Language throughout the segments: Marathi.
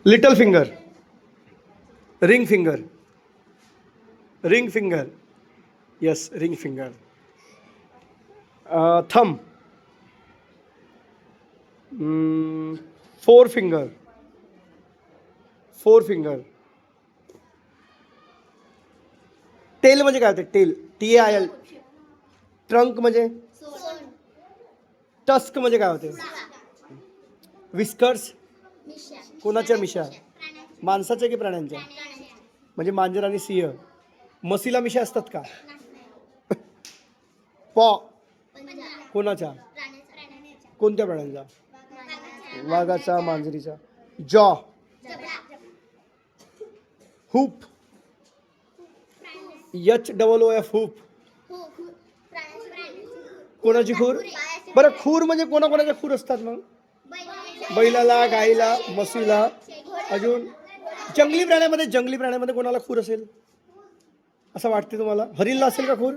Little finger, ring finger, ring finger, yes ring finger. Thumb, four finger, four finger. Tail म्हणजे काय होते? Tail, TAIL. ट्रंक म्हणजे? टस्क म्हणजे काय होते? विस्कर्स, कोणाच्या मिशा? माणसाच्या की प्राण्यांच्या? म्हणजे मांजर आणि सिंह. म्हशीला मिशा असतात का? पॉ, कोणाच्या? कोणत्या प्राण्यांचा? वाघाचा, मांजरीचा. जॉ, हुप, HOOF, हुप. कोणाची खूर? बरं, खूर म्हणजे कोणाकोणाच्या खूर असतात मग? बैलाला, गाईला, म्हशीला. अजून जंगली प्राण्यामध्ये कोणाला खूर असेल असं वाटते तुम्हाला? हरिणला असेल का खूर?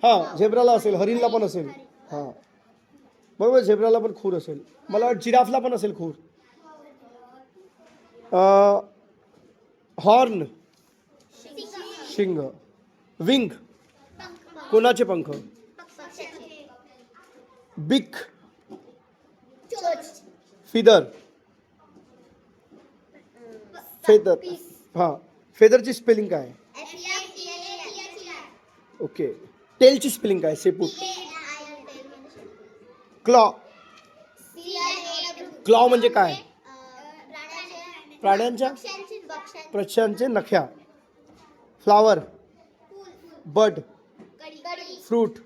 हां, झेब्राला असेल, हरिणला पण असेल. हां बरोबर, झेब्राला पण खूर असेल. मला वाटतं जिराफला पण असेल खूर. हॉर्न, शिंग. विंग, कोणाचे पंख? बिक, फिदर, फेदर. हां, फेदरची स्पेलिंग काय? ओके. टेलची स्पेलिंग काय? शेपूट. क्लॉ, क्लॉ म्हणजे काय? प्राण्यांच्या, पक्ष्यांचे नख्या. फ्लावर, बड, फ्रूट,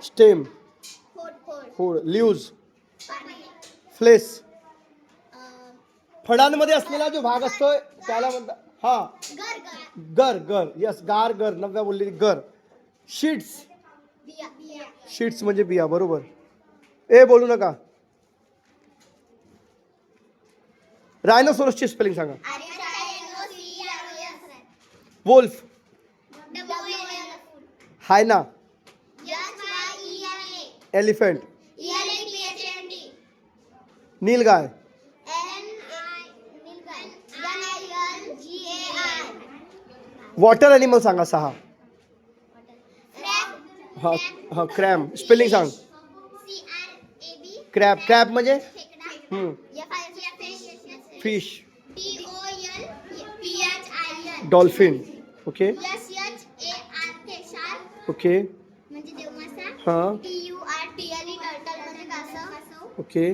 स्टेम, फोड, लीव्ज, फ्लेस. फळांमध्ये असलेला जो भाग असतो त्याला म्हणतात, हा, गर. गर, यस, गार, गर. नव्या बोललेली गर. शीट्स, शीट्स म्हणजे बिया. बरोबर. ए बोलू नका. रायनोसोरसची स्पेलिंग सांगा. वोल्फ, हायना, एलिफंट, नीलगाय. वॉटर ॲनिमल सांगा 6. हा हा, क्रॅम. स्पेलिंग सांग. क्रॅब, क्रॅब म्हणजे? फिश. डॉल्फिन. ओके. ओके. हां. ओके.